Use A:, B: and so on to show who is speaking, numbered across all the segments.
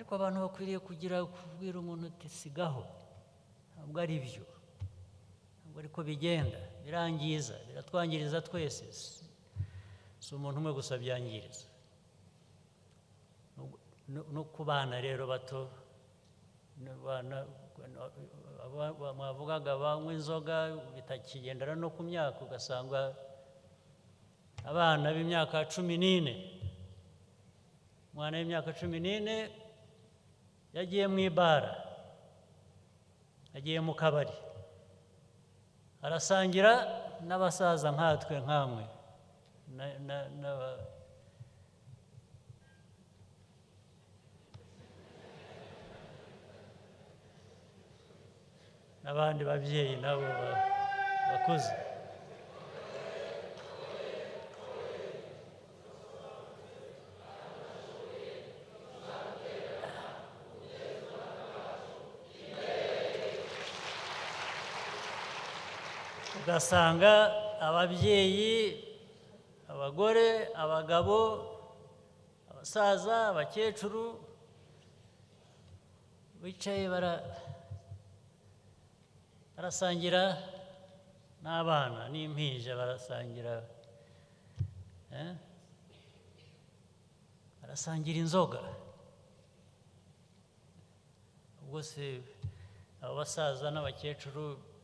A: ariko abantu bakwiriye kugira kubwira umuntu uti sigaho, ntabwo ari byo, ntabwo ariko bigenda, birangiza, biratwangiriza twese, si umuntu umwe gusa byangiriza. No ku bana rero bato, mwavugaga banywa inzoga bitakigendera no ku myaka, ugasanga abana b'imyaka 14, umwana w'imyaka 14 yagiye mu ibara, yagiye mu kabari, arasangira n'abasaza nkatwe nkamwe n'abandi babyeyi nabo bakuze. Ugasanga ababyeyi, abagore, abagabo, abasaza, abakecuru bicaye barasangira n'abana n'impinja, barasangira barasangira inzoga. Ubwo se abo basaza n'abakecuru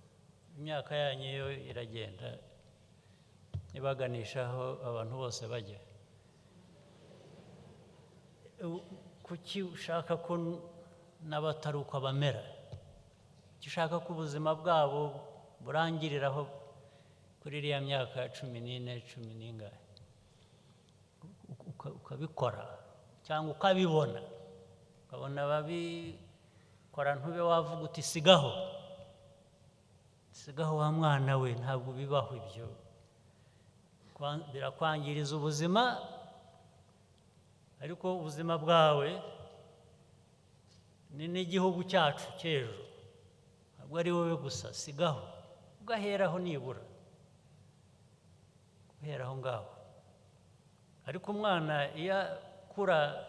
A: imyaka yanyu yo iragenda ibaganisha aho abantu bose bajya. Kuki ushaka ko n'abatari uko bamera? Ushaka ko ubuzima bwabo burangiriraho kuri iriya myaka 14, 10 n'ingahe? Ukabikora cyangwa ukabibona, ukabona babikora, ntube wavuga uti sigaho, sigaho wa mwana we, ntabwo bibaho ibyo, birakwangiriza ubuzima, ariko ubuzima bwawe ni n'igihugu cyacu cy'ejo, ntabwo ari wowe gusa. Sigaho, ugaheraho nibura, guheraho ngaho. Ariko umwana iyo akura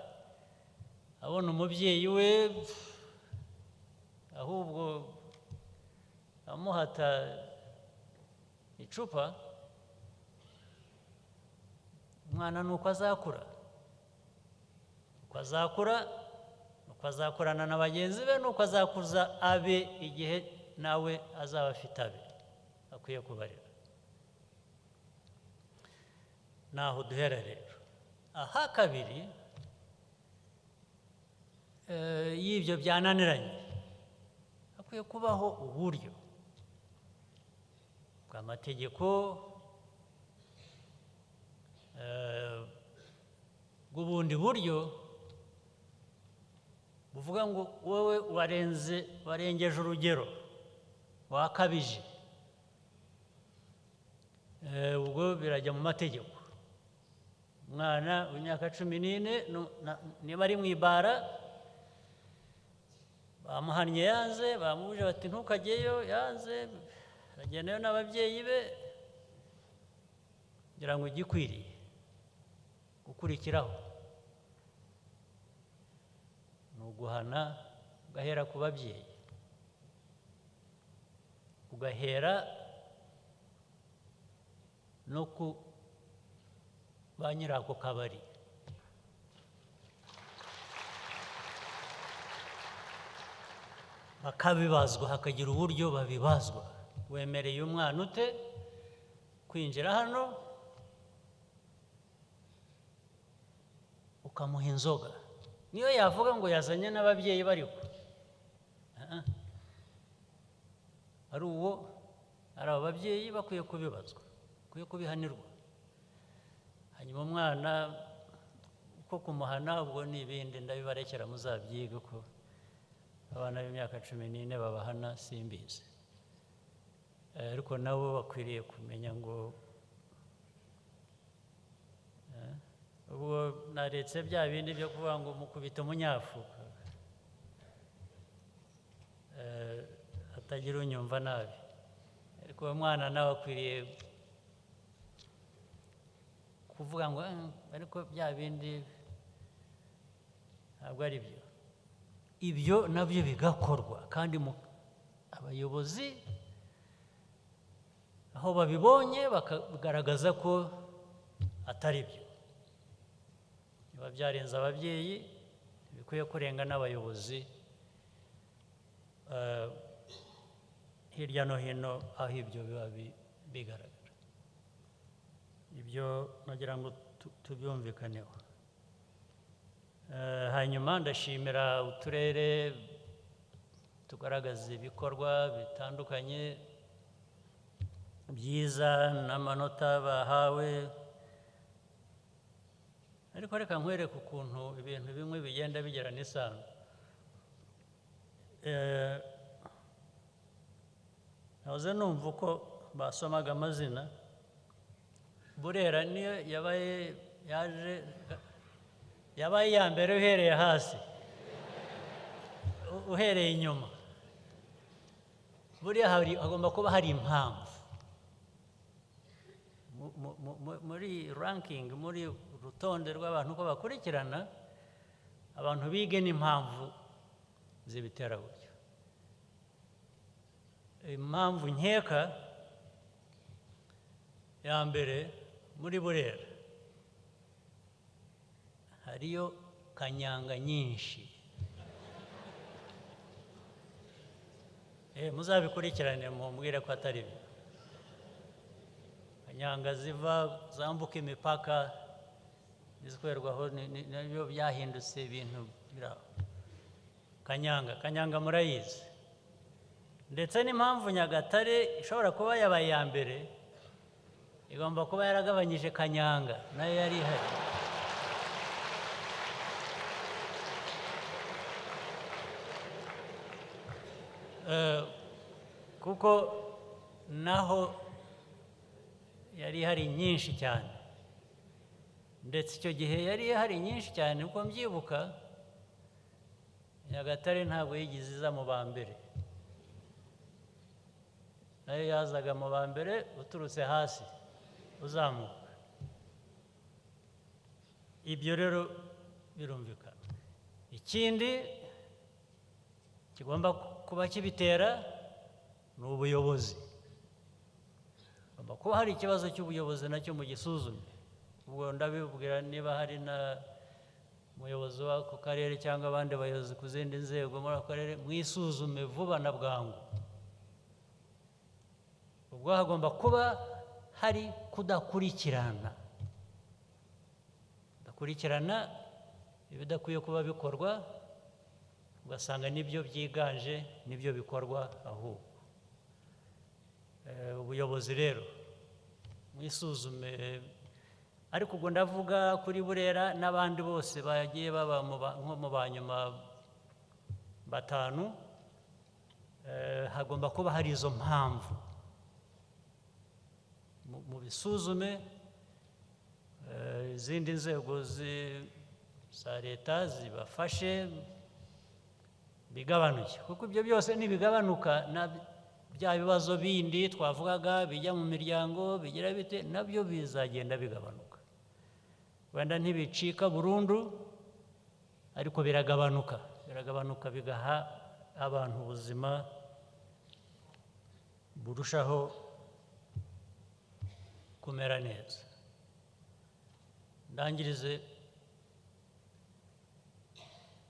A: abona umubyeyi we ahubwo amuhata icupa, umwana nuko azakura, uko azakura, uko azakurana na bagenzi be, nuko azakuza abe igihe nawe azaba afite abe akwiye kubarira. Naho duhera rero. Aha kabiri, y'ibyo byananiranye, hakwiye kubaho uburyo bw'amategeko, bw'ubundi buryo buvuga ngo wowe warengeje urugero, wakabije, ubwo birajya mu mategeko. Umwana w'imyaka 14 niba ari mu ibara, bamuhannye yanze, bamubuje bati ntukajyeyo, yanze, aragendayo n'ababyeyi be, kugira ngo igikwiriye gukurikiraho ni uguhana, ugahera ku babyeyi, ugahera no ku ba nyirako kabari. Bakabibazwa, hakagira uburyo babibazwa. Wemereye umwana ute kwinjira hano ukamuha inzoga? Niyo yavuga ngo yazanye n'ababyeyi bariho, ari abo babyeyi bakwiye kubibazwa, bakwiye kubihanirwa. Hanyuma umwana uko kumuhana, ubwo n'ibindi ndabibarekera muzabyiga, ko abana b'imyaka 14 babahana simbizi, ariko nabo bakwiriye kumenya ngo ubwo naretse bya bindi byo kuvuga ngo mukubita umunyafuka, hatagira unyumva nabi. Ariko uwo mwana nawe akwiriye kuvuga ngo ariko bya bindi ntabwo ari byo. ibyo nabyo bigakorwa kandi abayobozi aho babibonye bakagaragaza ko atari byo. Biba byarenze ababyeyi, bikwiye kurenga n'abayobozi hirya no hino aho ibyo biba bigaragara. Ibyo nagira ngo tubyumvikaneho. Hanyuma ndashimira uturere tugaragaza ibikorwa bitandukanye byiza n'amanota bahawe, ariko reka nkwereke ukuntu ibintu bimwe bigenda bigirana isano. Nahoze numva uko basomaga amazina. Burera niyo yabaye iya mbere uhereye hasi, uhereye inyuma. Buriya hagomba kuba hari impamvu muri ranking, muri urutonde rw'abantu uko bakurikirana, abantu bige n'impamvu zibitera gutyo. Impamvu nkeka ya mbere muri Burera hariyo kanyanga nyinshi. Muzabikurikirane mumbwire ko atari byo. Kanyanga zambuka imipaka izikwerwaho nabyo byahindutse ibintu biraho. Kanyanga murayizi. Ndetse n'impamvu Nyagatare ishobora kuba yabaye iya mbere, igomba kuba yaragabanyije kanyanga, nayo yari ihari. Kuko naho yari ihari nyinshi cyane, ndetse icyo gihe yari ihari nyinshi cyane uko mbyibuka. Nyagatare ntabwo yigize iza mu ba mbere, nayo yazaga mu ba mbere uturutse hasi uzamuka. Ibyo rero birumvikana. Ikindi kigomba kuba kibitera ni ubuyobozi. Hagomba kuba hari ikibazo cy'ubuyobozi nacyo mu gisuzume. Ubwo ndabibwira niba hari na umuyobozi w'ako karere cyangwa abandi bayobozi ku zindi nzego muri ako karere, mwisuzume vuba na bwangu. Ubwo hagomba kuba hari kudakurikirana ibidakwiye kuba bikorwa, ugasanga nibyo byiganje, nibyo bikorwa ahubwo. Ubuyobozi rero mwisuzume. Ariko ubwo ndavuga kuri Burera n'abandi bose bagiye baba nko mu banyuma batanu. Hagomba kuba hari izo mpamvu, mu bisuzume. Izindi nzego za leta zibafashe bigabanuke, kuko ibyo byose nibigabanuka na bya bibazo bindi twavugaga bijya mu miryango bigira bite, nabyo bizagenda bigabanuka. Wenda ntibicika burundu, ariko biragabanuka bigaha abantu ubuzima burushaho kumera neza. Ndangirize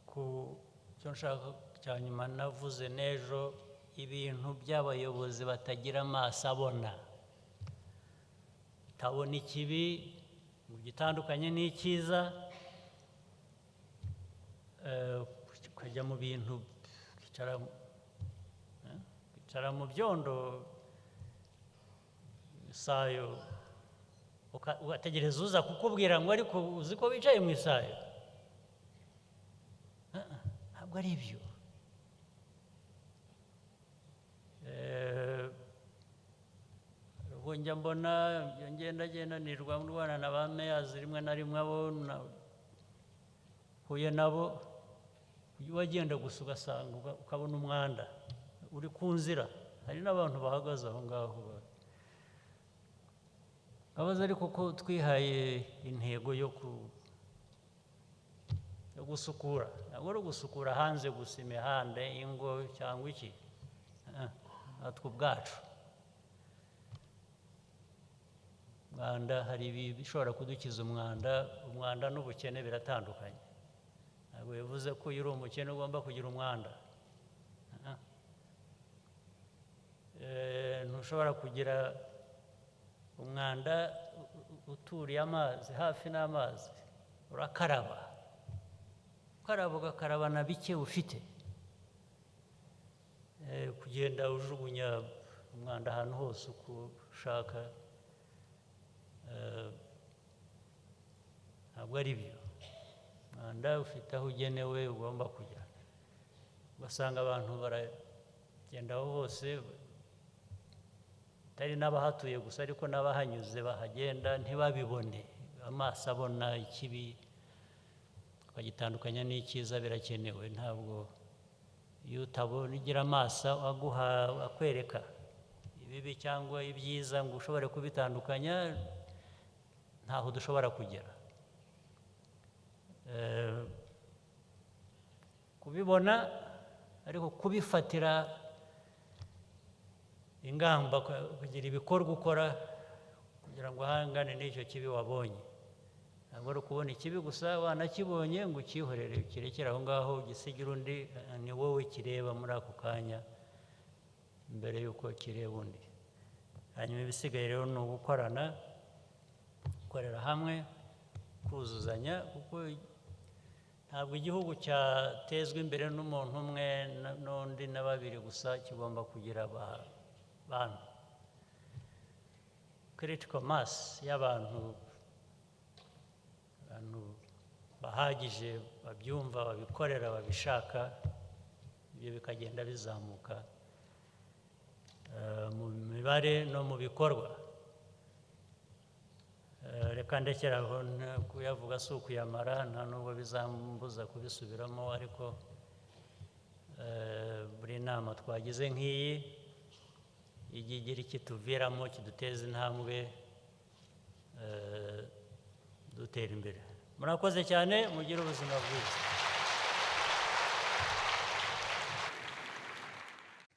A: ku cyo nshaka cya nyuma navuze n'ejo, ibintu by'abayobozi batagira amaso abona, utabona ikibi mu gitandukanye n'icyiza, ukajya mu bintu ukicara mu byondo isayo, ugategereza uza kukubwira ngo ariko uzi ko wicaye mu isayo. Ntabwo ari ibyo. Ubwo njya mbona ngenda nirwa ndwana na ba meyazi rimwe na rimwe, abo huye nabo, wagenda gusa ugasanga ukabona umwanda uri ku nzira, hari n'abantu bahagaze aho ngaho. Abaza ariko ko twihaye intego yo gusukura ntabwo ari ugusukura hanze gusa imihanda ingo cyangwa iki natwe ubwacu umwanda hari ibishobora kudukiza umwanda n'ubukene biratandukanye ntabwo bivuze ko iyo uri umukene ugomba kugira umwanda ntushobora kugira umwanda uturiye amazi hafi n'amazi urakaraba ugakaraba na bike ufite kugenda ujugunya umwanda ahantu hose uko ushaka ntabwo ari byo umwanda ufite aho ugenewe ugomba kujya ugasanga abantu baragenda aho hose atari n'abahatuye gusa ariko n'abahanyuze bahagenda ntibabibone amaso abona ikibi tukagitandukanya n'icyiza birakenewe ntabwo iyo utabona ugira amaso aguha akwereka ibibi cyangwa ibyiza ngo ushobore kubitandukanya ntaho dushobora kugera kubibona ariko kubifatira ingamba kugira ibikorwa ukora kugira ngo uhangane n'icyo kibi wabonye ntabwo ari ukubona ikibi gusa wanakibonye ngo ukihorere ukirekere aho ngaho ugisigire undi ni wowe kireba muri ako kanya mbere y'uko kireba undi hanyuma ibisigaye rero ni ugukorana gukorera hamwe kuzuzanya kuko ntabwo igihugu cyatezwa imbere n'umuntu umwe n'undi na babiri gusa kigomba kugira abantu critical mass y'abantu bahagije babyumva babikorera babishaka ibyo bikagenda bizamuka mu mibare no mu bikorwa reka ndekeraho kuyavuga si ukuyamara nta nubwo bizambuza kubisubiramo ariko buri nama twagize nk'iyi ijya igira ikituviramo kiduteza intambwe dutera imbere murakoze cyane mugire ubuzima bwiza